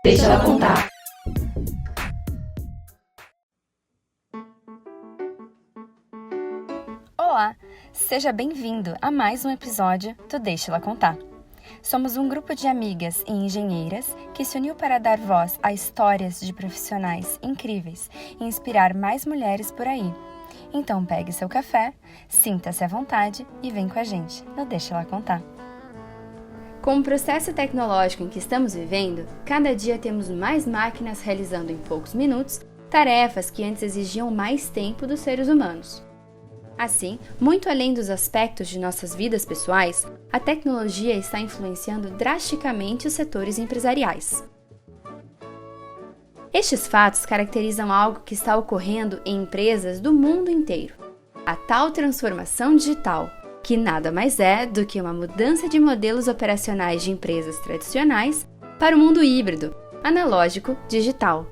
Deixa ela contar. Olá, seja bem-vindo a mais um episódio do Deixa ela contar. Somos um grupo de amigas e engenheiras que se uniu para dar voz a histórias de profissionais incríveis e inspirar mais mulheres por aí. Então pegue seu café, sinta-se à vontade e vem com a gente no Deixa ela contar. Com o processo tecnológico em que estamos vivendo, cada dia temos mais máquinas realizando em poucos minutos tarefas que antes exigiam mais tempo dos seres humanos. Assim, muito além dos aspectos de nossas vidas pessoais, a tecnologia está influenciando drasticamente os setores empresariais. Estes fatos caracterizam algo que está ocorrendo em empresas do mundo inteiro: a tal transformação digital, que nada mais é do que uma mudança de modelos operacionais de empresas tradicionais para o mundo híbrido, analógico-digital.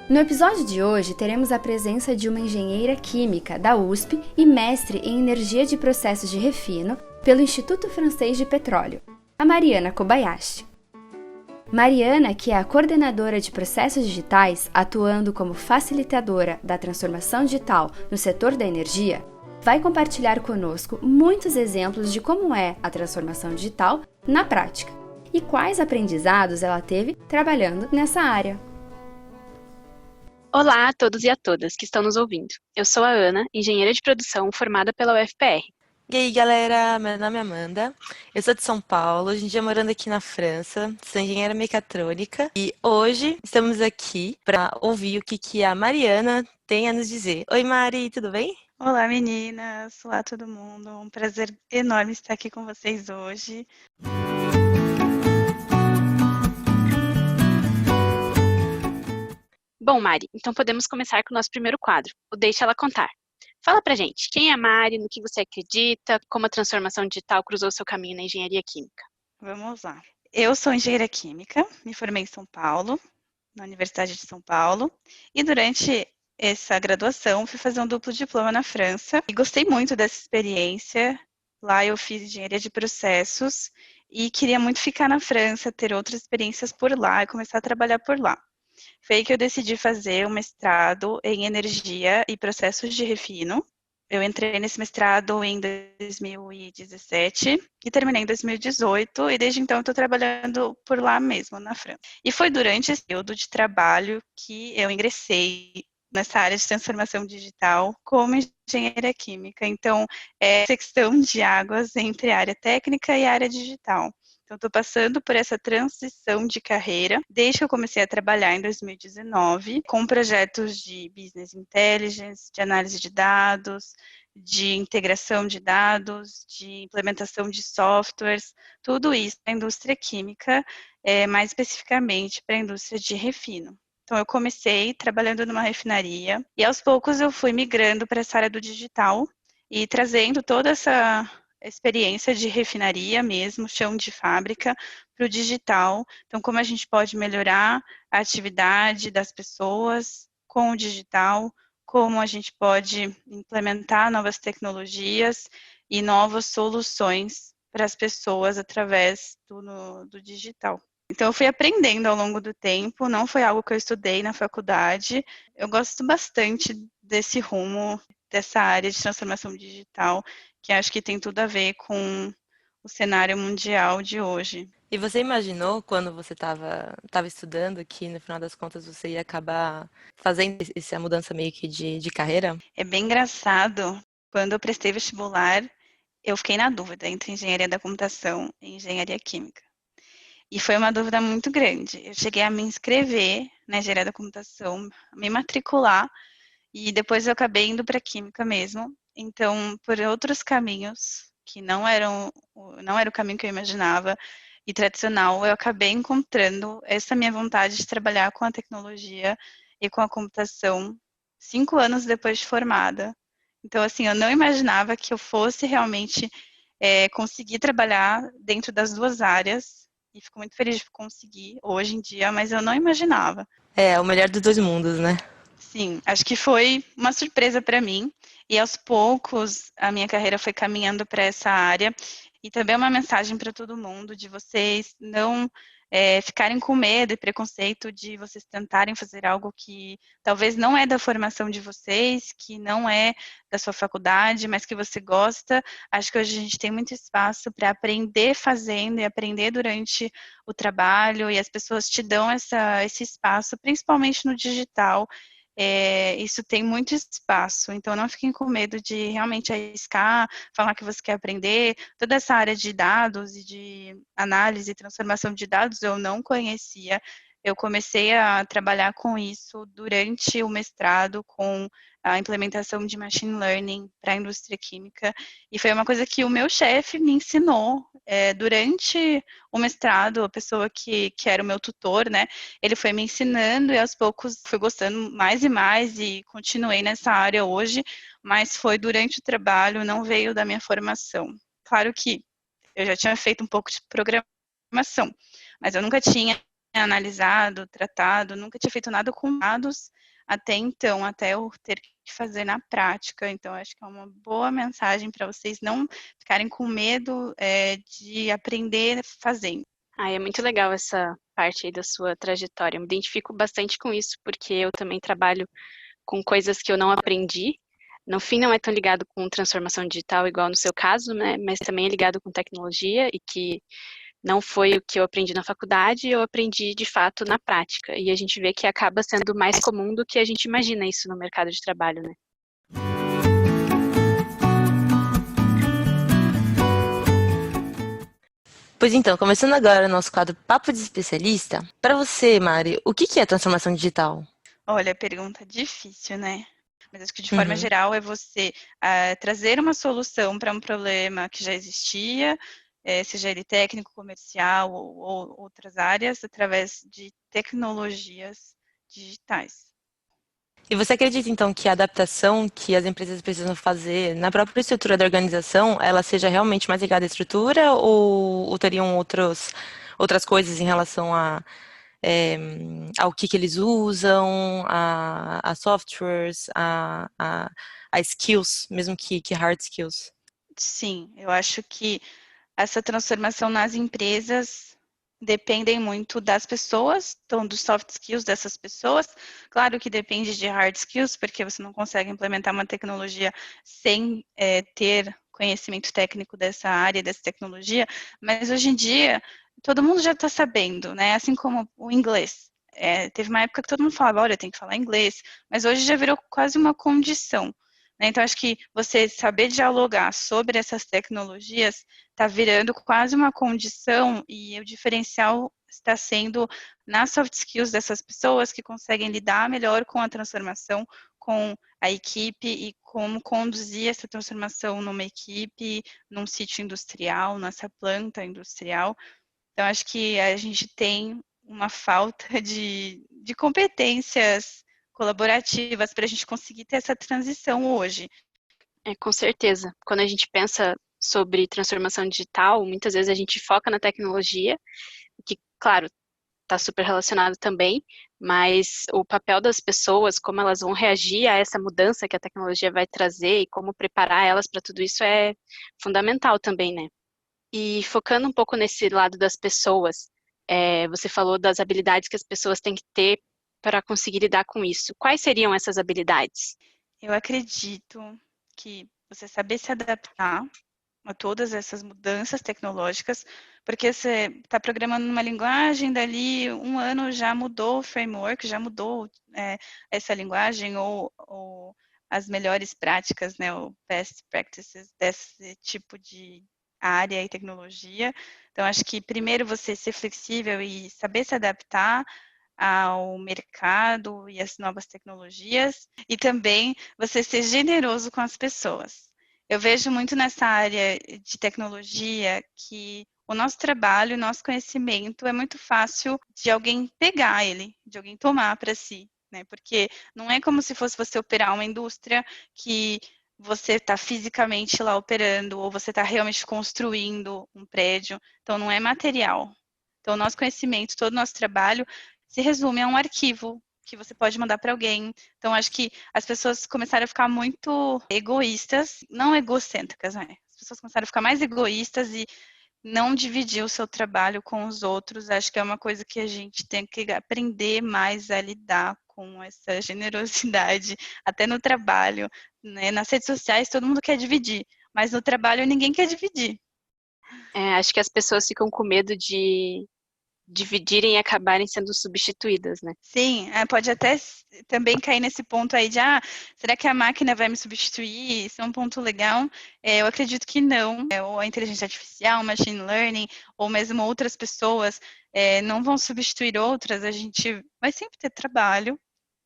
No episódio de hoje, teremos a presença de uma engenheira química da USP e mestre em energia de processos de refino pelo Instituto Francês de Petróleo, a Mariana Kobayashi. Mariana, que é a coordenadora de processos digitais, atuando como facilitadora da transformação digital no setor da energia, vai compartilhar conosco muitos exemplos de como é a transformação digital na prática e quais aprendizados ela teve trabalhando nessa área. Olá a todos e a todas que estão nos ouvindo. Eu sou a Ana, engenheira de produção formada pela UFPR. E aí, galera, meu nome é Amanda, eu sou de São Paulo, hoje em dia morando aqui na França, sou engenheira mecatrônica e hoje estamos aqui para ouvir o que a Mariana tem a nos dizer. Oi, Mari, tudo bem? Olá, meninas! Olá, todo mundo! Um prazer enorme estar aqui com vocês hoje. Bom, Mari, então podemos começar com o nosso primeiro quadro, o Deixa Ela Contar. Fala pra gente, quem é a Mari, no que você acredita, como a transformação digital cruzou seu caminho na engenharia química? Vamos lá. Eu sou engenheira química, me formei em São Paulo, na Universidade de São Paulo, e durante essa graduação fui fazer um duplo diploma na França e gostei muito dessa experiência. Lá eu fiz engenharia de processos e queria muito ficar na França, ter outras experiências por lá e começar a trabalhar por lá. Foi aí que eu decidi fazer um mestrado em energia e processos de refino. Eu entrei nesse mestrado em 2017 e terminei em 2018 e desde então estou trabalhando por lá mesmo, na França. E foi durante esse período de trabalho que eu ingressei nessa área de transformação digital como engenheira química. Então, é a secção de águas entre a área técnica e a área digital. Então, estou passando por essa transição de carreira desde que eu comecei a trabalhar em 2019, com projetos de business intelligence, de análise de dados, de integração de dados, de implementação de softwares, tudo isso para a indústria química, mais especificamente para a indústria de refino. Então, eu comecei trabalhando numa refinaria e, aos poucos, eu fui migrando para essa área do digital e trazendo toda essa experiência de refinaria mesmo, chão de fábrica, para o digital. Então, como a gente pode melhorar a atividade das pessoas com o digital, como a gente pode implementar novas tecnologias e novas soluções para as pessoas através do digital. Então, eu fui aprendendo ao longo do tempo, não foi algo que eu estudei na faculdade. Eu gosto bastante desse rumo, dessa área de transformação digital, que acho que tem tudo a ver com o cenário mundial de hoje. E você imaginou, quando você estava estudando, que no final das contas você ia acabar fazendo essa mudança meio que de carreira? É bem engraçado, quando eu prestei vestibular, eu fiquei na dúvida entre engenharia da computação e engenharia química. E foi uma dúvida muito grande. Eu cheguei a me inscrever na engenharia da computação, me matricular, e depois eu acabei indo para química mesmo. Então, por outros caminhos que não era o caminho que eu imaginava e tradicional, eu acabei encontrando essa minha vontade de trabalhar com a tecnologia e com a computação 5 anos depois de formada. Então, assim, eu não imaginava que eu fosse realmente conseguir trabalhar dentro das duas áreas e fico muito feliz de conseguir hoje em dia, mas eu não imaginava. É, o melhor dos dois mundos, né? Sim, acho que foi uma surpresa para mim e aos poucos a minha carreira foi caminhando para essa área e também uma mensagem para todo mundo de vocês não ficarem com medo e preconceito de vocês tentarem fazer algo que talvez não é da formação de vocês, que não é da sua faculdade, mas que você gosta. Acho que hoje a gente tem muito espaço para aprender fazendo e aprender durante o trabalho, e as pessoas te dão esse espaço, principalmente no digital. Isso tem muito espaço, então não fiquem com medo de realmente arriscar, falar que você quer aprender. Toda essa área de dados e de análise e transformação de dados eu não conhecia. Eu comecei a trabalhar com isso durante o mestrado, com a implementação de machine learning para a indústria química, e foi uma coisa que o meu chefe me ensinou durante o mestrado, a pessoa que era o meu tutor, né, ele foi me ensinando e aos poucos fui gostando mais e mais e continuei nessa área hoje, mas foi durante o trabalho, não veio da minha formação. Claro que eu já tinha feito um pouco de programação, mas eu nunca tinha analisado, tratado, nunca tinha feito nada com dados até então, até eu ter que fazer na prática. Então, acho que é uma boa mensagem para vocês não ficarem com medo de aprender fazendo. É muito legal essa parte aí da sua trajetória. Eu me identifico bastante com isso, porque eu também trabalho com coisas que eu não aprendi. No fim, não é tão ligado com transformação digital, igual no seu caso, né? Mas também é ligado com tecnologia e que não foi o que eu aprendi na faculdade, eu aprendi de fato na prática. E a gente vê que acaba sendo mais comum do que a gente imagina isso no mercado de trabalho, né? Pois então, começando agora o nosso quadro Papo de Especialista. Para você, Mari, o que é transformação digital? Olha, pergunta difícil, né? Mas acho que de forma geral é você trazer uma solução para um problema que já existia, seja ele técnico, comercial ou outras áreas, através de tecnologias digitais. E você acredita, então, que a adaptação que as empresas precisam fazer na própria estrutura da organização, ela seja realmente mais ligada à estrutura ou teriam outras coisas em relação ao que eles usam, a softwares, a skills, mesmo que hard skills? Sim, eu acho que essa transformação nas empresas dependem muito das pessoas, então dos soft skills dessas pessoas. Claro que depende de hard skills, porque você não consegue implementar uma tecnologia sem ter conhecimento técnico dessa área, dessa tecnologia, mas hoje em dia todo mundo já está sabendo, né? Assim como o inglês. Teve uma época que todo mundo falava, olha, tem que falar inglês, mas hoje já virou quase uma condição. Né? Então, acho que você saber dialogar sobre essas tecnologias está virando quase uma condição, e o diferencial está sendo nas soft skills dessas pessoas que conseguem lidar melhor com a transformação, com a equipe e como conduzir essa transformação numa equipe, num sítio industrial, nessa planta industrial. Então, acho que a gente tem uma falta de competências colaborativas para a gente conseguir ter essa transição hoje. Com certeza. Quando a gente pensa sobre transformação digital, muitas vezes a gente foca na tecnologia, que, claro, está super relacionado também, mas o papel das pessoas, como elas vão reagir a essa mudança que a tecnologia vai trazer e como preparar elas para tudo isso é fundamental também, né? E focando um pouco nesse lado das pessoas, você falou das habilidades que as pessoas têm que ter para conseguir lidar com isso. Quais seriam essas habilidades? Eu acredito que você saber se adaptar a todas essas mudanças tecnológicas, porque você está programando numa linguagem, dali um ano já mudou o framework, já mudou essa linguagem, ou as melhores práticas, né, o best practices desse tipo de área e tecnologia. Então, acho que primeiro você ser flexível e saber se adaptar ao mercado e às novas tecnologias, e também você ser generoso com as pessoas. Eu vejo muito nessa área de tecnologia que o nosso trabalho, o nosso conhecimento é muito fácil de alguém pegar ele, de alguém tomar para si, né? Porque não é como se fosse você operar uma indústria que você está fisicamente lá operando, ou você está realmente construindo um prédio, então não é material. Então, o nosso conhecimento, todo o nosso trabalho se resume a um arquivo que você pode mandar para alguém. Então, acho que as pessoas começaram a ficar muito egoístas, não egocêntricas, né? As pessoas começaram a ficar mais egoístas e não dividir o seu trabalho com os outros. Acho que é uma coisa que a gente tem que aprender mais a lidar com essa generosidade, até no trabalho, né? Nas redes sociais todo mundo quer dividir, mas no trabalho ninguém quer dividir. Acho que as pessoas ficam com medo de dividirem e acabarem sendo substituídas, né? Sim, pode até também cair nesse ponto aí de, será que a máquina vai me substituir? Isso é um ponto legal. Eu acredito que não. Ou a inteligência artificial, machine learning, ou mesmo outras pessoas não vão substituir outras. A gente vai sempre ter trabalho.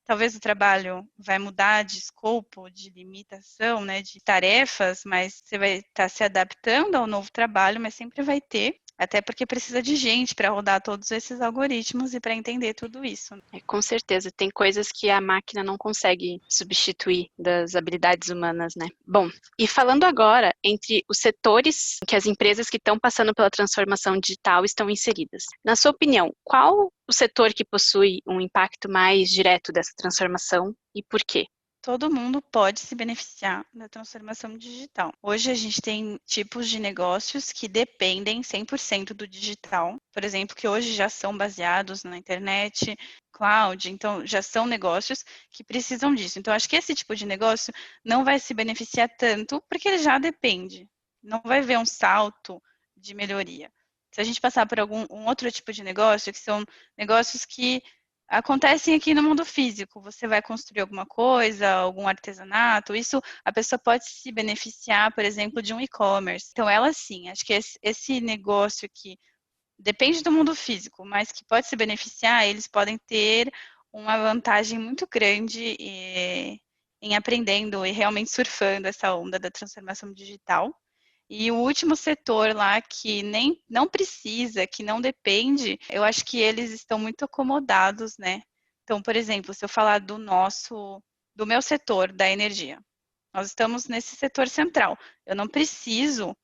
Talvez o trabalho vai mudar de escopo, de limitação, né, de tarefas, mas você vai estar se adaptando ao novo trabalho, mas sempre vai ter, até porque precisa de gente para rodar todos esses algoritmos e para entender tudo isso. Com certeza, tem coisas que a máquina não consegue substituir das habilidades humanas, né? Bom, e falando agora entre os setores que as empresas que estão passando pela transformação digital estão inseridas. Na sua opinião, qual o setor que possui um impacto mais direto dessa transformação e por quê? Todo mundo pode se beneficiar da transformação digital. Hoje a gente tem tipos de negócios que dependem 100% do digital, por exemplo, que hoje já são baseados na internet, cloud, então já são negócios que precisam disso. Então acho que esse tipo de negócio não vai se beneficiar tanto porque ele já depende, não vai ver um salto de melhoria. Se a gente passar por um outro tipo de negócio, que são negócios que acontecem aqui no mundo físico. Você vai construir alguma coisa, algum artesanato, isso a pessoa pode se beneficiar, por exemplo, de um e-commerce. Então, ela sim, acho que esse negócio que depende do mundo físico, mas que pode se beneficiar, eles podem ter uma vantagem muito grande em aprendendo e realmente surfando essa onda da transformação digital. E o último setor lá que não precisa, que não depende, eu acho que eles estão muito acomodados, né? Então, por exemplo, se eu falar do meu setor da energia, nós estamos nesse setor central. Eu não preciso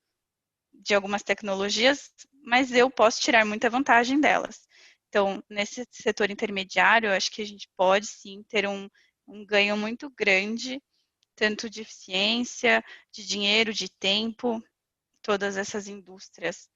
de algumas tecnologias, mas eu posso tirar muita vantagem delas. Então, nesse setor intermediário, eu acho que a gente pode sim ter um ganho muito grande, tanto de eficiência, de dinheiro, de tempo, todas essas indústrias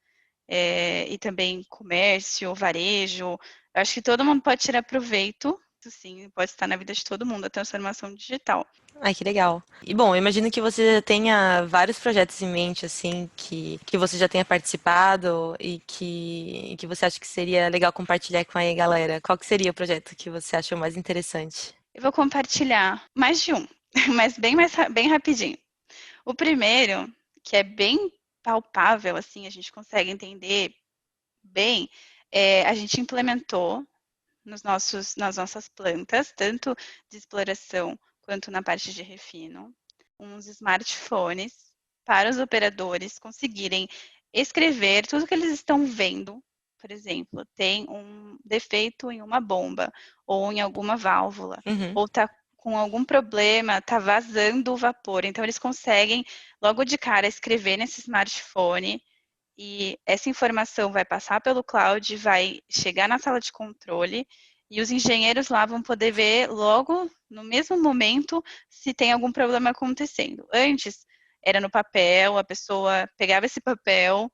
e também comércio, varejo. Eu acho que todo mundo pode tirar proveito, sim, pode estar na vida de todo mundo, a transformação digital. Ai, que legal. E bom, eu imagino que você tenha vários projetos em mente, assim, que você já tenha participado e que você acha que seria legal compartilhar com a galera. Qual que seria o projeto que você achou mais interessante? Eu vou compartilhar mais de um, mas bem rapidinho. O primeiro, que é bem palpável, assim, a gente consegue entender bem, a gente implementou nas nossas plantas, tanto de exploração quanto na parte de refino, uns smartphones para os operadores conseguirem escrever tudo que eles estão vendo. Por exemplo, tem um defeito em uma bomba ou em alguma válvula, ou está com algum problema, está vazando o vapor. Então, eles conseguem, logo de cara, escrever nesse smartphone e essa informação vai passar pelo cloud, vai chegar na sala de controle e os engenheiros lá vão poder ver logo no mesmo momento se tem algum problema acontecendo. Antes era no papel, a pessoa pegava esse papel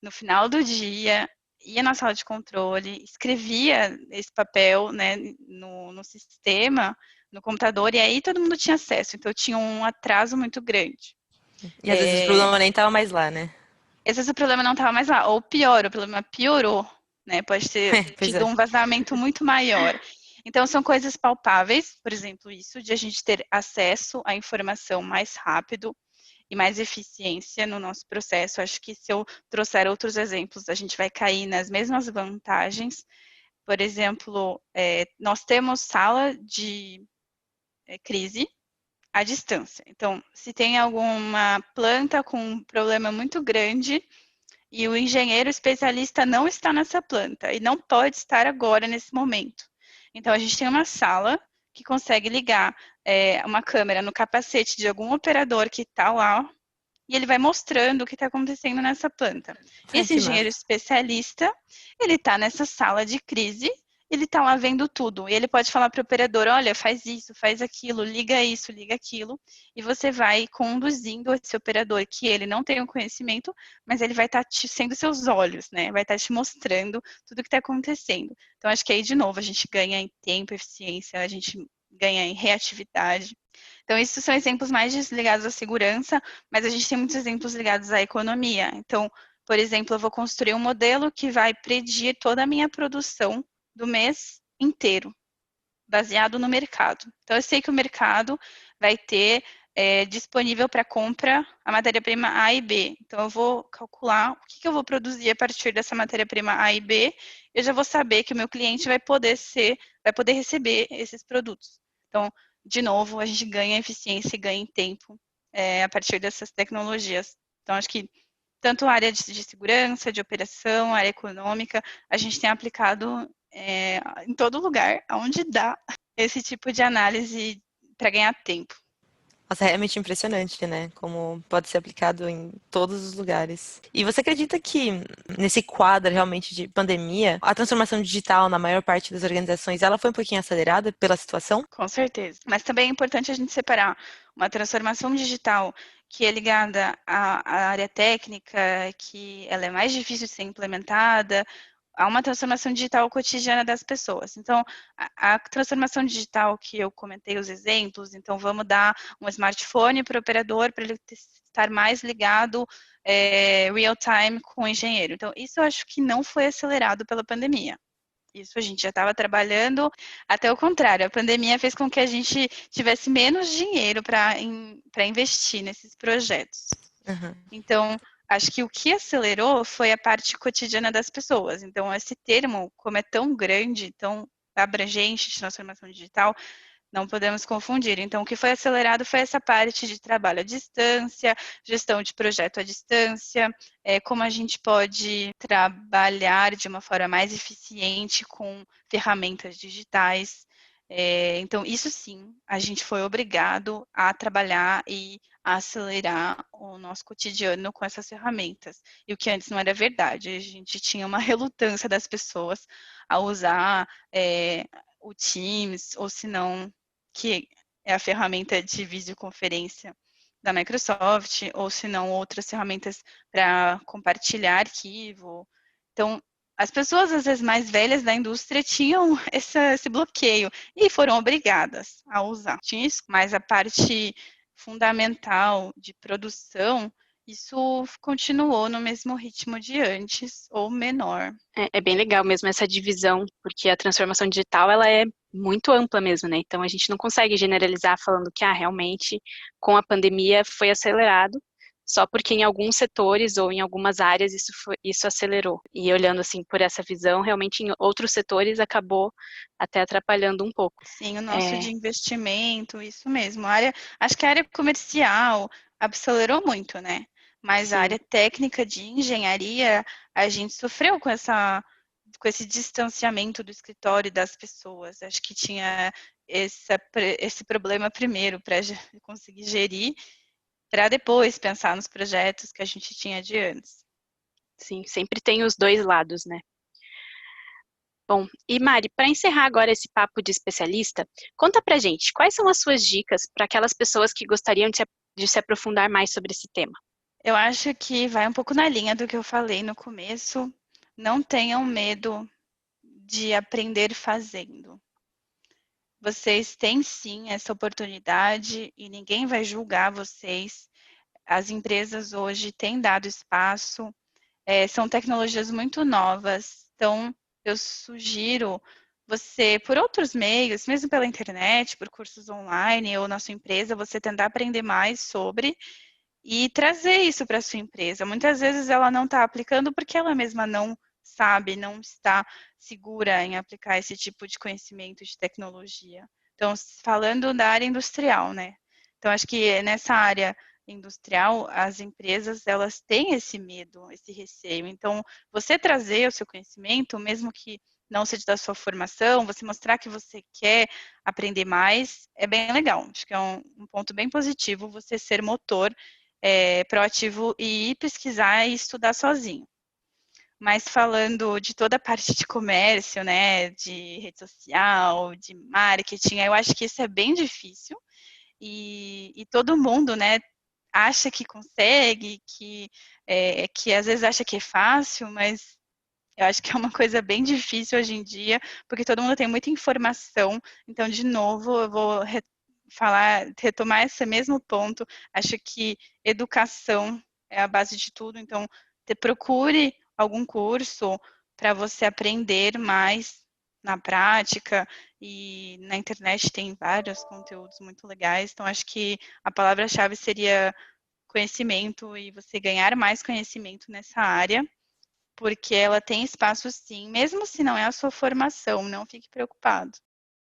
no final do dia, ia na sala de controle, escrevia esse papel, né, no sistema, no computador, e aí todo mundo tinha acesso. Então tinha um atraso muito grande. E às vezes o problema nem estava mais lá, né? Às vezes o problema não estava mais lá, ou pior, o problema piorou, né? Pode ter tido um vazamento muito maior. Então, são coisas palpáveis, por exemplo, isso de a gente ter acesso à informação mais rápido e mais eficiência no nosso processo. Acho que se eu trouxer outros exemplos, a gente vai cair nas mesmas vantagens. Por exemplo, nós temos sala de crise à distância. Então, se tem alguma planta com um problema muito grande e o engenheiro especialista não está nessa planta e não pode estar agora nesse momento. Então, a gente tem uma sala que consegue ligar uma câmera no capacete de algum operador que está lá e ele vai mostrando o que está acontecendo nessa planta. Esse engenheiro especialista, ele está nessa sala de crise ele está lá vendo tudo. E ele pode falar para o operador, olha, faz isso, faz aquilo, liga isso, liga aquilo. E você vai conduzindo esse operador, que ele não tem o conhecimento, mas ele vai estar sendo seus olhos, né? Vai estar te mostrando tudo o que está acontecendo. Então, acho que aí, de novo, a gente ganha em tempo, eficiência, a gente ganha em reatividade. Então, esses são exemplos mais ligados à segurança, mas a gente tem muitos exemplos ligados à economia. Então, por exemplo, eu vou construir um modelo que vai predir toda a minha produção do mês inteiro, baseado no mercado. Então, eu sei que o mercado vai ter disponível para compra a matéria-prima A e B. Então, eu vou calcular o que eu vou produzir a partir dessa matéria-prima A e B. Eu já vou saber que o meu cliente vai poder receber esses produtos. Então, de novo, a gente ganha eficiência e ganha em tempo a partir dessas tecnologias. Então, acho que tanto a área de segurança, de operação, a área econômica, a gente tem aplicado em todo lugar, onde dá esse tipo de análise para ganhar tempo. Nossa, é realmente impressionante, né? Como pode ser aplicado em todos os lugares. E você acredita que nesse quadro realmente de pandemia, a transformação digital na maior parte das organizações, ela foi um pouquinho acelerada pela situação? Com certeza. Mas também é importante a gente separar uma transformação digital que é ligada à área técnica, que ela é mais difícil de ser implementada, a uma transformação digital cotidiana das pessoas. Então, a transformação digital que eu comentei os exemplos, então vamos dar um smartphone para o operador para ele estar mais ligado real time com o engenheiro. Então, isso eu acho que não foi acelerado pela pandemia. Isso a gente já estava trabalhando, até o contrário, a pandemia fez com que a gente tivesse menos dinheiro para investir nesses projetos. Uhum. Então, acho que o que acelerou foi a parte cotidiana das pessoas. Então, esse termo, como é tão grande, tão abrangente de transformação digital, não podemos confundir. Então, o que foi acelerado foi essa parte de trabalho à distância, gestão de projeto à distância, como a gente pode trabalhar de uma forma mais eficiente com ferramentas digitais. Então, isso sim, a gente foi obrigado a trabalhar e a acelerar o nosso cotidiano com essas ferramentas. E o que antes não era verdade, a gente tinha uma relutância das pessoas a usar o Teams, ou se não, que é a ferramenta de videoconferência da Microsoft, ou se não, outras ferramentas para compartilhar arquivo. Então, as pessoas, às vezes, mais velhas da indústria tinham esse bloqueio e foram obrigadas a usar. Tinha isso, mas a parte fundamental de produção, isso continuou no mesmo ritmo de antes, ou menor. É bem legal mesmo essa divisão, porque a transformação digital, ela é muito ampla mesmo, né? Então, a gente não consegue generalizar falando que, realmente, com a pandemia foi acelerado, só porque em alguns setores ou em algumas áreas isso acelerou. E olhando, assim, por essa visão, realmente em outros setores acabou até atrapalhando um pouco. Sim, o nosso de investimento, isso mesmo. Acho que a área comercial acelerou muito, né? Mas Sim. A área técnica de engenharia, a gente sofreu com esse distanciamento do escritório e das pessoas. Acho que tinha esse problema primeiro para conseguir gerir, para depois pensar nos projetos que a gente tinha de antes. Sim, sempre tem os dois lados, né? Bom, e Mari, para encerrar agora esse papo de especialista, conta pra gente, quais são as suas dicas para aquelas pessoas que gostariam de se aprofundar mais sobre esse tema? Eu acho que vai um pouco na linha do que eu falei no começo. Não tenham medo de aprender fazendo. Vocês têm sim essa oportunidade e ninguém vai julgar vocês. As empresas hoje têm dado espaço, são tecnologias muito novas, então eu sugiro você, por outros meios, mesmo pela internet, por cursos online ou na sua empresa, você tentar aprender mais sobre e trazer isso para a sua empresa. Muitas vezes ela não está aplicando porque ela mesma não sabe, não está segura em aplicar esse tipo de conhecimento de tecnologia. Então, falando da área industrial, né? Então, acho que nessa área industrial, as empresas, elas têm esse medo, esse receio. Então, você trazer o seu conhecimento, mesmo que não seja da sua formação, você mostrar que você quer aprender mais, é bem legal. Acho que é um ponto bem positivo você ser motor proativo e ir pesquisar e estudar sozinho. mas falando de toda a parte de comércio, né, de rede social, de marketing, eu acho que isso é bem difícil e todo mundo, né, acha que consegue, que às vezes acha que é fácil, mas eu acho que é uma coisa bem difícil hoje em dia, porque todo mundo tem muita informação. Então, de novo, eu vou retomar esse mesmo ponto. Acho que educação é a base de tudo. Então, procure algum curso para você aprender mais na prática. E na internet tem vários conteúdos muito legais. Então, acho que a palavra-chave seria conhecimento e você ganhar mais conhecimento nessa área, porque ela tem espaço sim, mesmo se não é a sua formação, não fique preocupado.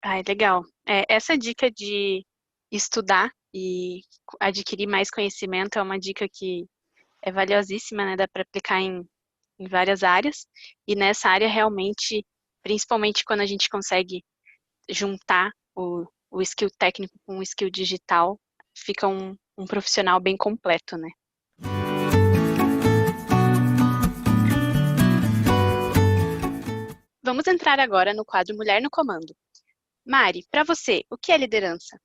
Ai, legal. Essa dica de estudar e adquirir mais conhecimento é uma dica que é valiosíssima, né? Dá para aplicar em várias áreas. E nessa área, realmente, principalmente quando a gente consegue juntar o skill técnico com o skill digital, fica um profissional bem completo, né? Vamos entrar agora no quadro Mulher no Comando. Mari, para você, o que é liderança?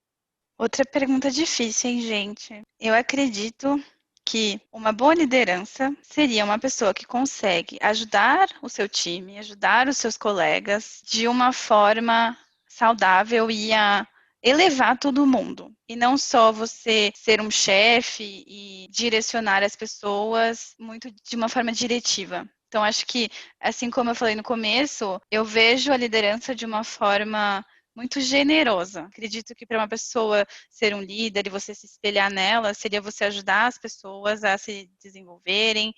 Outra pergunta difícil, hein, gente? Eu acredito que uma boa liderança seria uma pessoa que consegue ajudar o seu time, ajudar os seus colegas de uma forma saudável e a elevar todo mundo. E não só você ser um chefe e direcionar as pessoas muito de uma forma diretiva. Então, acho que, assim como eu falei no começo, eu vejo a liderança de uma forma muito generosa. Acredito que para uma pessoa ser um líder e você se espelhar nela, seria você ajudar as pessoas a se desenvolverem,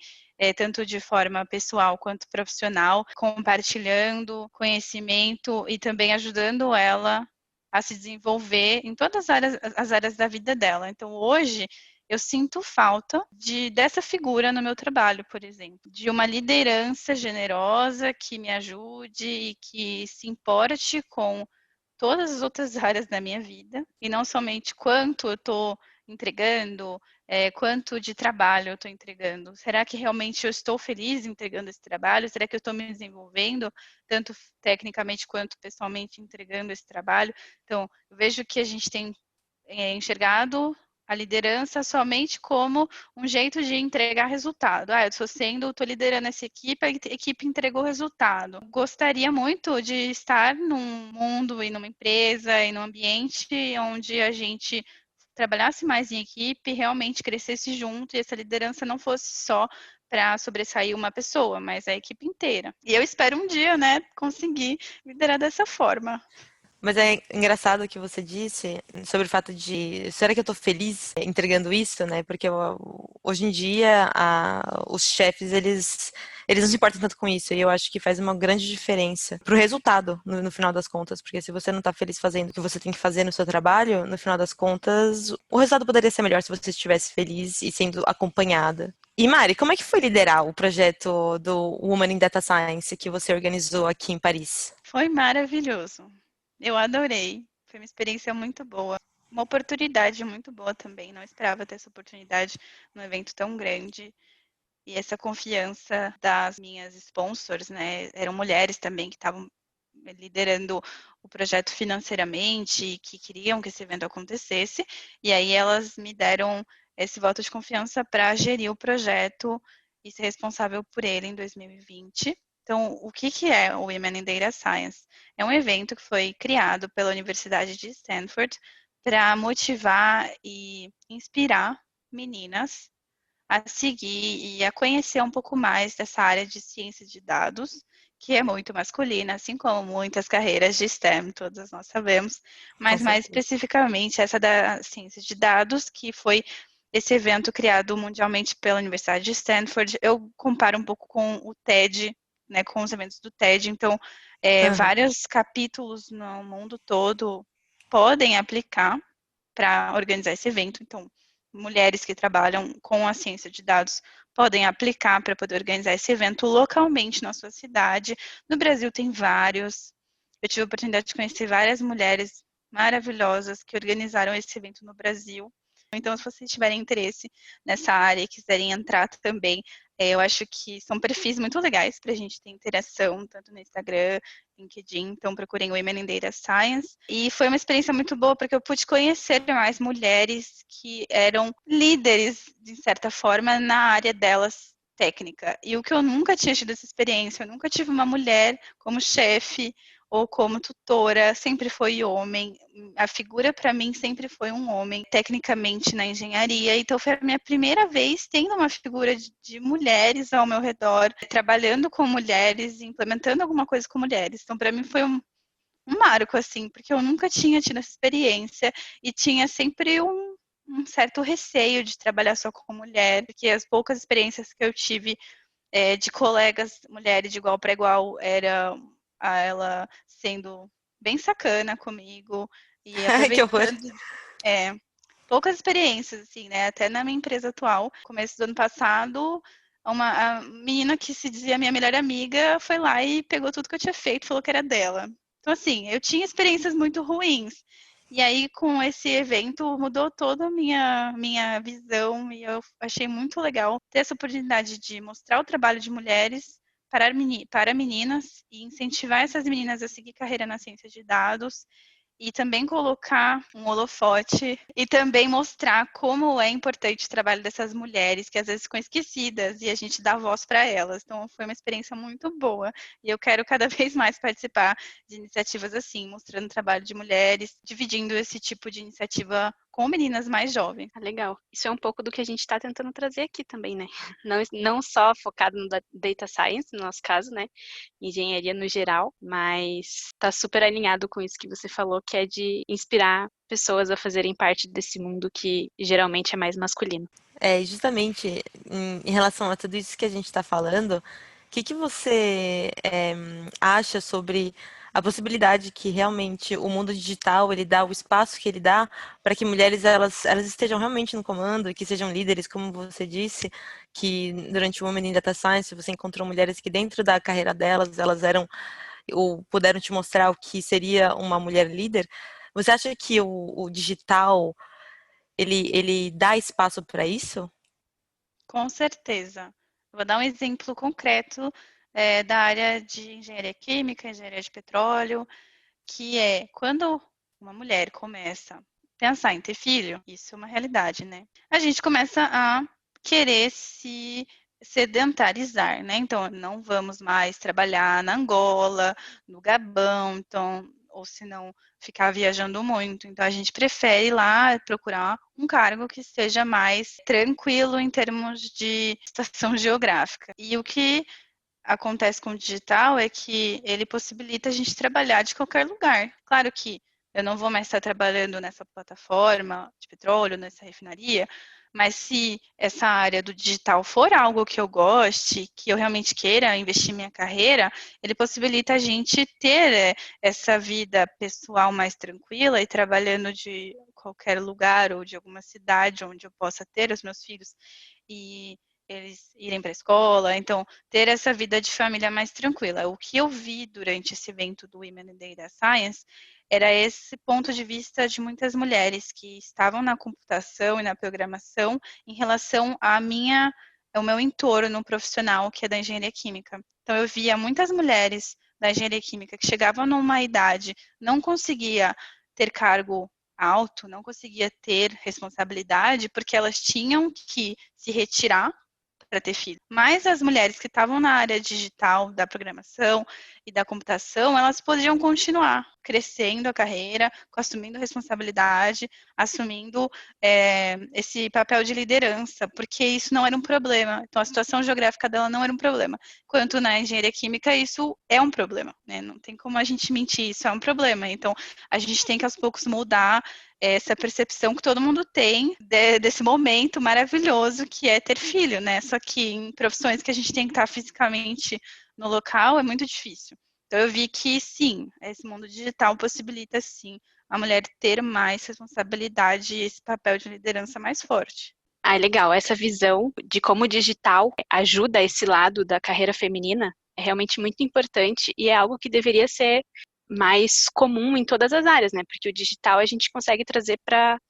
tanto de forma pessoal quanto profissional, compartilhando conhecimento e também ajudando ela a se desenvolver em todas as áreas da vida dela. Então, hoje, eu sinto falta dessa figura no meu trabalho, por exemplo, de uma liderança generosa que me ajude e que se importe com todas as outras áreas da minha vida, e não somente quanto eu estou entregando, quanto de trabalho eu estou entregando. Será que realmente eu estou feliz entregando esse trabalho? Será que eu estou me desenvolvendo, tanto tecnicamente quanto pessoalmente, entregando esse trabalho? Então, eu vejo que a gente tem enxergado a liderança somente como um jeito de entregar resultado. Eu estou liderando essa equipe, a equipe entregou resultado. Gostaria muito de estar num mundo e numa empresa e num ambiente onde a gente trabalhasse mais em equipe, realmente crescesse junto e essa liderança não fosse só para sobressair uma pessoa, mas a equipe inteira. E eu espero um dia, né, conseguir liderar dessa forma. Mas é engraçado o que você disse sobre o fato de, será que eu tô feliz entregando isso, né? Porque hoje em dia os chefes, eles não se importam tanto com isso, e eu acho que faz uma grande diferença pro resultado, no final das contas, porque se você não tá feliz fazendo o que você tem que fazer no seu trabalho, no final das contas, o resultado poderia ser melhor se você estivesse feliz e sendo acompanhada. E Mari, como é que foi liderar o projeto do Women in Data Science que você organizou aqui em Paris? Foi maravilhoso. Eu adorei. Foi uma experiência muito boa. Uma oportunidade muito boa também. Não esperava ter essa oportunidade num evento tão grande. E essa confiança das minhas sponsors, né? Eram mulheres também que estavam liderando o projeto financeiramente e que queriam que esse evento acontecesse. E aí elas me deram esse voto de confiança para gerir o projeto e ser responsável por ele em 2020. Então, o que é o Women in Data Science? É um evento que foi criado pela Universidade de Stanford para motivar e inspirar meninas a seguir e a conhecer um pouco mais dessa área de ciência de dados, que é muito masculina, assim como muitas carreiras de STEM, todas nós sabemos, mas mais especificamente essa da ciência de dados, que foi esse evento criado mundialmente pela Universidade de Stanford. Eu comparo um pouco com o TED, né, com os eventos do TED, então vários capítulos no mundo todo podem aplicar para organizar esse evento, então mulheres que trabalham com a ciência de dados podem aplicar para poder organizar esse evento localmente na sua cidade. No Brasil tem vários. Eu tive a oportunidade de conhecer várias mulheres maravilhosas que organizaram esse evento no Brasil. Então, se vocês tiverem interesse nessa área e quiserem entrar também, Eu acho que são perfis muito legais para a gente ter interação, tanto no Instagram, LinkedIn, então procurem Women in Data Science. E foi uma experiência muito boa, porque eu pude conhecer mais mulheres que eram líderes, de certa forma, na área delas técnica. E o que eu nunca tinha tido essa experiência, eu nunca tive uma mulher como chefe ou como tutora, sempre foi homem. A figura para mim sempre foi um homem, tecnicamente na engenharia. Então foi a minha primeira vez tendo uma figura de mulheres ao meu redor, trabalhando com mulheres, implementando alguma coisa com mulheres. Então para mim foi um marco, assim, porque eu nunca tinha tido essa experiência e tinha sempre um certo receio de trabalhar só com mulher, porque as poucas experiências que eu tive de colegas mulheres de igual para igual era ela sendo bem sacana comigo e Ai, que horror. aproveitando poucas experiências, assim, né? Até na minha empresa atual, começo do ano passado, a menina que se dizia minha melhor amiga foi lá e pegou tudo que eu tinha feito e falou que era dela. Então, assim, eu tinha experiências muito ruins. E aí, com esse evento, mudou toda a minha visão e eu achei muito legal ter essa oportunidade de mostrar o trabalho de mulheres para meninas e incentivar essas meninas a seguir carreira na ciência de dados e também colocar um holofote e também mostrar como é importante o trabalho dessas mulheres que às vezes ficam esquecidas e a gente dá voz para elas. Então foi uma experiência muito boa e eu quero cada vez mais participar de iniciativas assim, mostrando o trabalho de mulheres, dividindo esse tipo de iniciativa com meninas mais jovens. Legal. Isso é um pouco do que a gente está tentando trazer aqui também, né? Não só focado no Data Science, no nosso caso, né? Engenharia no geral, mas está super alinhado com isso que você falou, que é de inspirar pessoas a fazerem parte desse mundo que geralmente é mais masculino. Justamente em relação a tudo isso que a gente está falando, o que você acha sobre a possibilidade que realmente o mundo digital ele dá o espaço que ele dá para que mulheres elas estejam realmente no comando e que sejam líderes, como você disse, que durante o Women in Data Science você encontrou mulheres que dentro da carreira delas elas eram ou puderam te mostrar o que seria uma mulher líder. Você acha que o digital ele dá espaço para isso? Com certeza. Vou dar um exemplo concreto da área de engenharia química, engenharia de petróleo, que é quando uma mulher começa a pensar em ter filho, isso é uma realidade, né? A gente começa a querer se sedentarizar, né? Então, não vamos mais trabalhar na Angola, no Gabão, então, ou se não, ficar viajando muito. Então, a gente prefere ir lá procurar um cargo que seja mais tranquilo em termos de estação geográfica. E o que acontece com o digital é que ele possibilita a gente trabalhar de qualquer lugar. Claro que eu não vou mais estar trabalhando nessa plataforma de petróleo, nessa refinaria, mas se essa área do digital for algo que eu goste, que eu realmente queira investir minha carreira, ele possibilita a gente ter essa vida pessoal mais tranquila e trabalhando de qualquer lugar ou de alguma cidade onde eu possa ter os meus filhos e eles irem para a escola, então ter essa vida de família mais tranquila. O que eu vi durante esse evento do Women in Data Science era esse ponto de vista de muitas mulheres que estavam na computação e na programação em relação ao meu entorno profissional, que é da engenharia química. Então eu via muitas mulheres da engenharia química que chegavam numa idade, não conseguia ter cargo alto, não conseguia ter responsabilidade, porque elas tinham que se retirar para ter filho. Mas as mulheres que estavam na área digital, da programação e da computação, elas podiam continuar crescendo a carreira, assumindo responsabilidade, assumindo esse papel de liderança, porque isso não era um problema. Então, a situação geográfica dela não era um problema. Quanto na engenharia química, isso é um problema, né? Não tem como a gente mentir, isso é um problema. Então, a gente tem que aos poucos mudar essa percepção que todo mundo tem desse momento maravilhoso que é ter filho, né? Só que em profissões que a gente tem que estar fisicamente no local é muito difícil. Então eu vi que sim, esse mundo digital possibilita sim a mulher ter mais responsabilidade e esse papel de liderança mais forte. Legal. Essa visão de como o digital ajuda esse lado da carreira feminina é realmente muito importante e é algo que deveria ser mais comum em todas as áreas, né? Porque o digital a gente consegue trazer para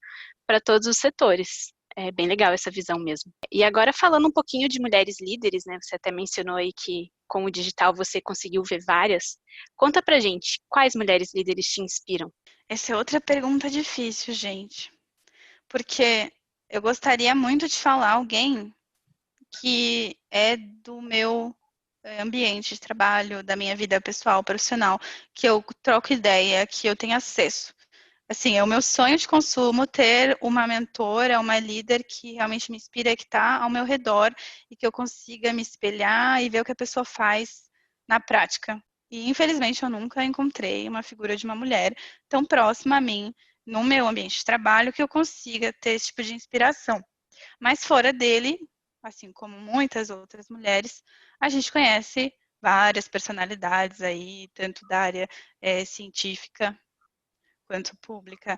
todos os setores. É bem legal essa visão mesmo. E agora falando um pouquinho de mulheres líderes, né? Você até mencionou aí que com o digital você conseguiu ver várias. Conta pra gente, quais mulheres líderes te inspiram? Essa é outra pergunta difícil, gente. Porque eu gostaria muito de falar alguém que é do meu ambiente de trabalho, da minha vida pessoal, profissional, que eu troco ideia, que eu tenho acesso. Assim, é o meu sonho de consumo ter uma mentora, uma líder que realmente me inspira, que está ao meu redor e que eu consiga me espelhar e ver o que a pessoa faz na prática. E, infelizmente, eu nunca encontrei uma figura de uma mulher tão próxima a mim, no meu ambiente de trabalho, que eu consiga ter esse tipo de inspiração. Mas fora dele, assim como muitas outras mulheres, a gente conhece várias personalidades aí, tanto da área científica quanto pública,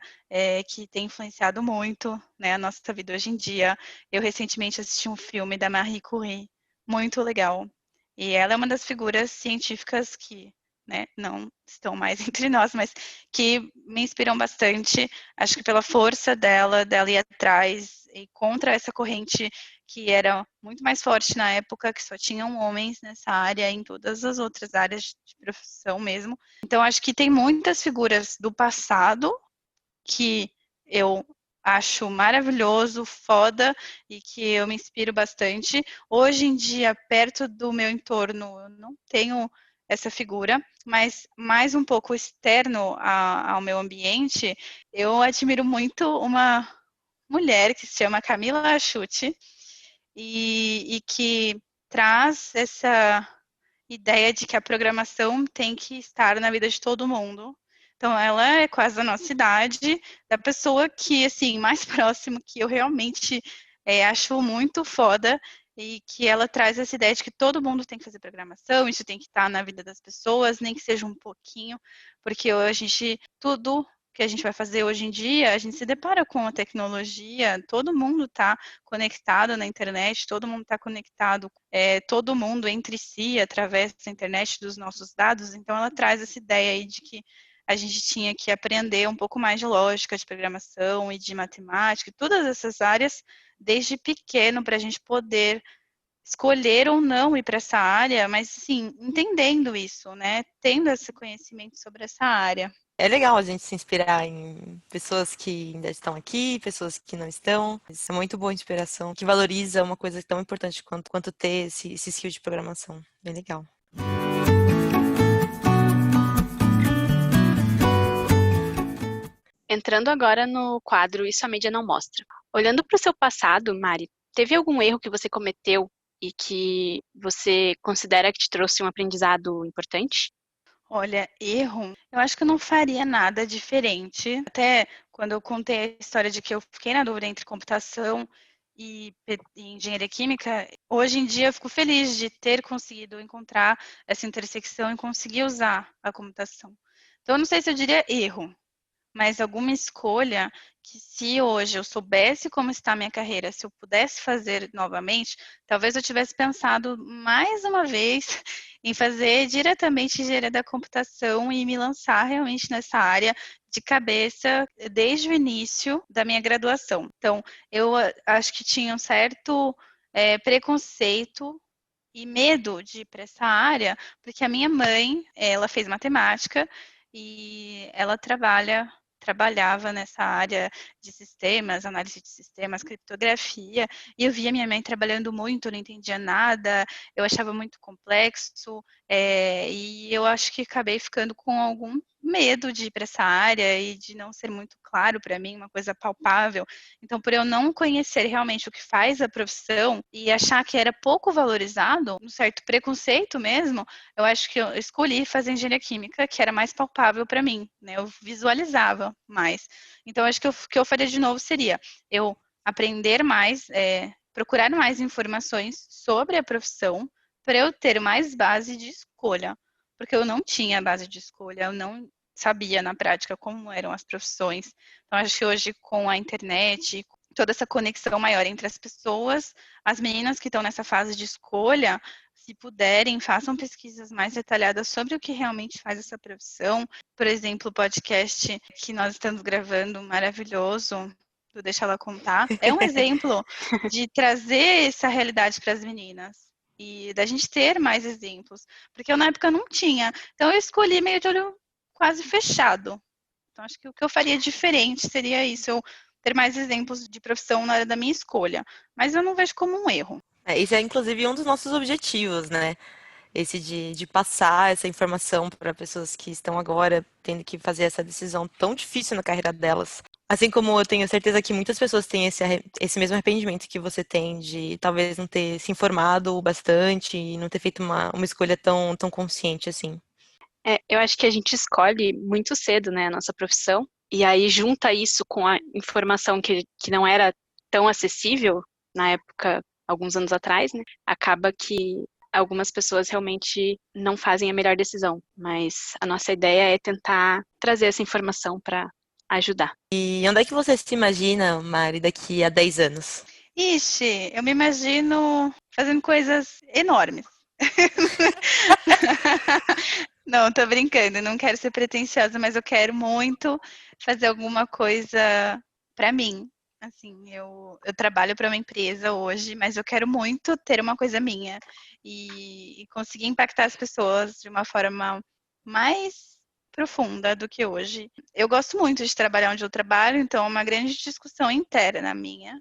que tem influenciado muito, né, a nossa vida hoje em dia. Eu recentemente assisti um filme da Marie Curie, muito legal. E ela é uma das figuras científicas que, né, não estão mais entre nós, mas que me inspiram bastante, acho que pela força dela ir atrás e contra essa corrente que era muito mais forte na época, que só tinham homens nessa área, em todas as outras áreas de profissão mesmo. Então, acho que tem muitas figuras do passado que eu acho maravilhoso, foda, e que eu me inspiro bastante. Hoje em dia, perto do meu entorno, eu não tenho essa figura, mas mais um pouco externo ao meu ambiente, eu admiro muito uma mulher que se chama Camila Achuti e que traz essa ideia de que a programação tem que estar na vida de todo mundo. Então, ela é quase da nossa idade, da pessoa que, assim, mais próximo, que eu realmente acho muito foda, e que ela traz essa ideia de que todo mundo tem que fazer programação, isso tem que estar na vida das pessoas, nem que seja um pouquinho, porque a gente, tudo que a gente vai fazer hoje em dia, a gente se depara com a tecnologia, todo mundo está conectado na internet, todo mundo está conectado, todo mundo entre si, através da internet, dos nossos dados. Então, ela traz essa ideia aí de que a gente tinha que aprender um pouco mais de lógica, de programação e de matemática, todas essas áreas, desde pequeno, para a gente poder escolher ou não ir para essa área, mas, assim, entendendo isso, né? Tendo esse conhecimento sobre essa área. É legal a gente se inspirar em pessoas que ainda estão aqui, pessoas que não estão. Isso é muito boa inspiração, que valoriza uma coisa tão importante quanto ter esse skill de programação. Bem legal. Entrando agora no quadro Isso a Mídia Não Mostra. Olhando para o seu passado, Mari, teve algum erro que você cometeu e que você considera que te trouxe um aprendizado importante? Olha, erro, eu acho que eu não faria nada diferente. Até quando eu contei a história de que eu fiquei na dúvida entre computação e engenharia química, hoje em dia eu fico feliz de ter conseguido encontrar essa intersecção e conseguir usar a computação. Então, eu não sei se eu diria erro, mas alguma escolha que, se hoje eu soubesse como está a minha carreira, se eu pudesse fazer novamente, talvez eu tivesse pensado mais uma vez em fazer diretamente engenharia da computação e me lançar realmente nessa área de cabeça desde o início da minha graduação. Então, eu acho que tinha um certo preconceito e medo de ir para essa área, porque a minha mãe, ela fez matemática e ela trabalhava nessa área de sistemas, análise de sistemas, criptografia, e eu via minha mãe trabalhando muito, não entendia nada, eu achava muito complexo, e eu acho que acabei ficando com algum medo de ir para essa área e de não ser muito claro para mim, uma coisa palpável. Então, por eu não conhecer realmente o que faz a profissão e achar que era pouco valorizado, um certo preconceito mesmo, eu acho que eu escolhi fazer engenharia química, que era mais palpável para mim, né? Eu visualizava mais. Então, acho que o que eu faria de novo seria eu aprender mais, procurar mais informações sobre a profissão para eu ter mais base de escolha, porque eu não tinha base de escolha, eu não sabia na prática como eram as profissões. Então, acho que hoje com a internet, toda essa conexão maior entre as pessoas, as meninas que estão nessa fase de escolha, se puderem, façam pesquisas mais detalhadas sobre o que realmente faz essa profissão. Por exemplo, o podcast que nós estamos gravando, maravilhoso, do Deixa Ela Contar, é um exemplo de trazer essa realidade para as meninas e da gente ter mais exemplos, porque eu na época não tinha, então eu escolhi meio de olho quase fechado. Então acho que o que eu faria diferente seria isso, eu ter mais exemplos de profissão na hora da minha escolha, mas eu não vejo como um erro. Esse é, inclusive, um dos nossos objetivos, né? Esse de passar essa informação para pessoas que estão agora tendo que fazer essa decisão tão difícil na carreira delas. Assim como eu tenho certeza que muitas pessoas têm esse mesmo arrependimento que você tem de talvez não ter se informado bastante e não ter feito uma escolha tão consciente assim. Eu acho que a gente escolhe muito cedo, né, a nossa profissão, e aí junta isso com a informação que não era tão acessível na época, alguns anos atrás, né, acaba que algumas pessoas realmente não fazem a melhor decisão, mas a nossa ideia é tentar trazer essa informação para ajudar. E onde é que você se imagina, Mari, daqui a 10 anos? Ixi, eu me imagino fazendo coisas enormes. Não, tô brincando, não quero ser pretensiosa, mas eu quero muito fazer alguma coisa para mim. Assim, eu trabalho para uma empresa hoje, mas eu quero muito ter uma coisa minha e conseguir impactar as pessoas de uma forma mais profunda do que hoje. Eu gosto muito de trabalhar onde eu trabalho, então é uma grande discussão interna minha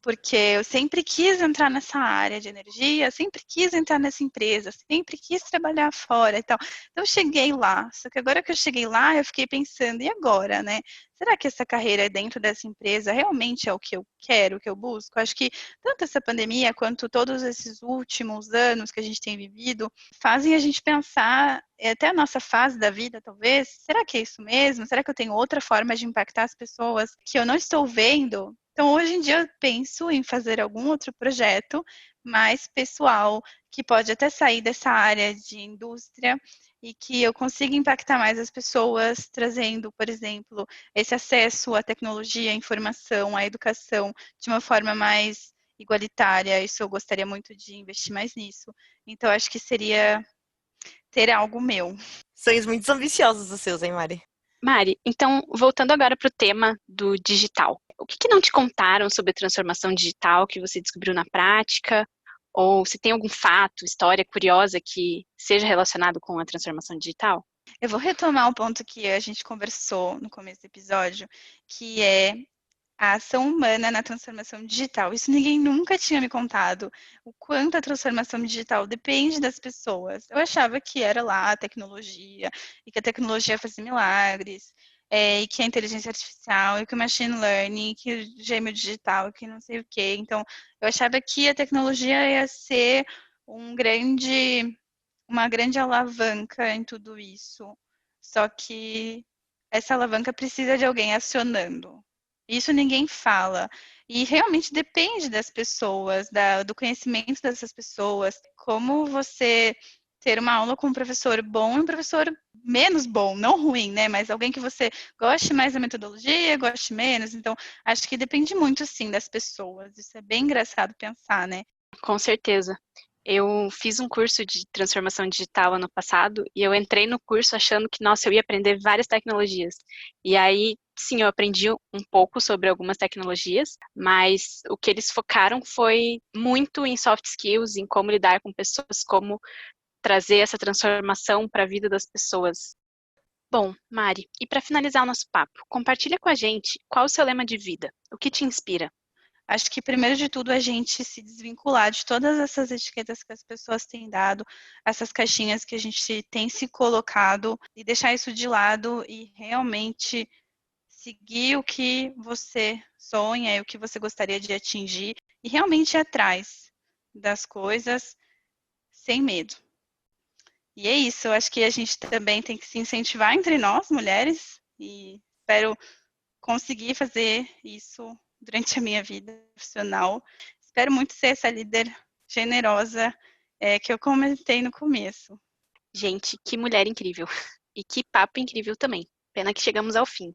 porque eu sempre quis entrar nessa área de energia, sempre quis entrar nessa empresa, sempre quis trabalhar fora e tal. Então eu cheguei lá, só que agora que eu cheguei lá, eu fiquei pensando, e agora, né? Será que essa carreira dentro dessa empresa realmente é o que eu quero, o que eu busco? Acho que tanto essa pandemia quanto todos esses últimos anos que a gente tem vivido fazem a gente pensar, até a nossa fase da vida, talvez, será que é isso mesmo? Será que eu tenho outra forma de impactar as pessoas que eu não estou vendo? Então, hoje em dia, eu penso em fazer algum outro projeto mais pessoal, que pode até sair dessa área de indústria e que eu consiga impactar mais as pessoas, trazendo, por exemplo, esse acesso à tecnologia, à informação, à educação de uma forma mais igualitária. Isso eu gostaria muito de investir mais nisso. Então, acho que seria ter algo meu. Sonhos muito ambiciosos os seus, hein, Mari? Mari, então, voltando agora para o tema do digital. O que não te contaram sobre a transformação digital que você descobriu na prática? Ou se tem algum fato, história curiosa que seja relacionado com a transformação digital? Eu vou retomar um ponto que a gente conversou no começo do episódio, que é a ação humana na transformação digital. Isso ninguém nunca tinha me contado. O quanto a transformação digital depende das pessoas. Eu achava que era lá a tecnologia, e que a tecnologia fazia milagres, e que a inteligência artificial, e que o machine learning, que o gêmeo digital, que não sei o quê. Então, eu achava que a tecnologia ia ser uma grande alavanca em tudo isso. Só que essa alavanca precisa de alguém acionando. Isso ninguém fala. E realmente depende das pessoas, do conhecimento dessas pessoas. Como você ter uma aula com um professor bom e um professor menos bom, não ruim, né? Mas alguém que você goste mais da metodologia, goste menos. Então, acho que depende muito, sim, das pessoas. Isso é bem engraçado pensar, né? Com certeza. Eu fiz um curso de transformação digital ano passado e eu entrei no curso achando que, nossa, eu ia aprender várias tecnologias. E aí, sim, eu aprendi um pouco sobre algumas tecnologias, mas o que eles focaram foi muito em soft skills, em como lidar com pessoas, como trazer essa transformação para a vida das pessoas. Bom, Mari, e para finalizar o nosso papo, compartilha com a gente qual o seu lema de vida, o que te inspira. Acho que, primeiro de tudo, a gente se desvincular de todas essas etiquetas que as pessoas têm dado, essas caixinhas que a gente tem se colocado, e deixar isso de lado e realmente seguir o que você sonha e o que você gostaria de atingir, e realmente ir atrás das coisas sem medo. E é isso, eu acho que a gente também tem que se incentivar entre nós, mulheres, e espero conseguir fazer isso durante a minha vida profissional. Espero muito ser essa líder generosa que eu comentei no começo. Gente, que mulher incrível. E que papo incrível também. Pena que chegamos ao fim.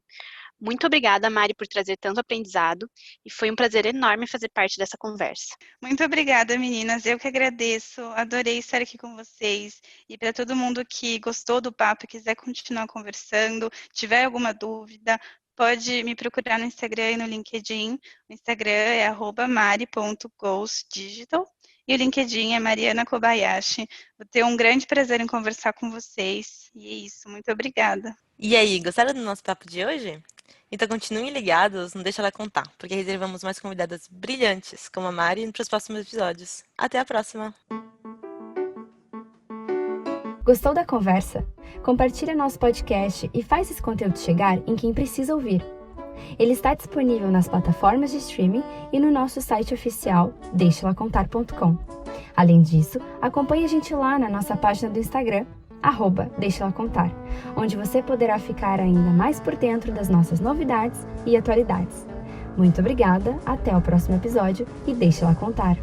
Muito obrigada, Mari, por trazer tanto aprendizado e foi um prazer enorme fazer parte dessa conversa. Muito obrigada, meninas. Eu que agradeço. Adorei estar aqui com vocês. E para todo mundo que gostou do papo e quiser continuar conversando, tiver alguma dúvida, pode me procurar no Instagram e no LinkedIn. O Instagram é @mari.goalsdigital e o LinkedIn é Mariana Kobayashi. Vou ter um grande prazer em conversar com vocês. E é isso, muito obrigada. E aí, gostaram do nosso papo de hoje? Então continuem ligados, não deixa ela contar, porque reservamos mais convidadas brilhantes, como a Mari, para os próximos episódios. Até a próxima! Gostou da conversa? Compartilha nosso podcast e faz esse conteúdo chegar em quem precisa ouvir. Ele está disponível nas plataformas de streaming e no nosso site oficial deixelacontar.com. Além disso, acompanhe a gente lá na nossa página do Instagram, @deixelacontar, onde você poderá ficar ainda mais por dentro das nossas novidades e atualidades. Muito obrigada, até o próximo episódio e deixa ela contar!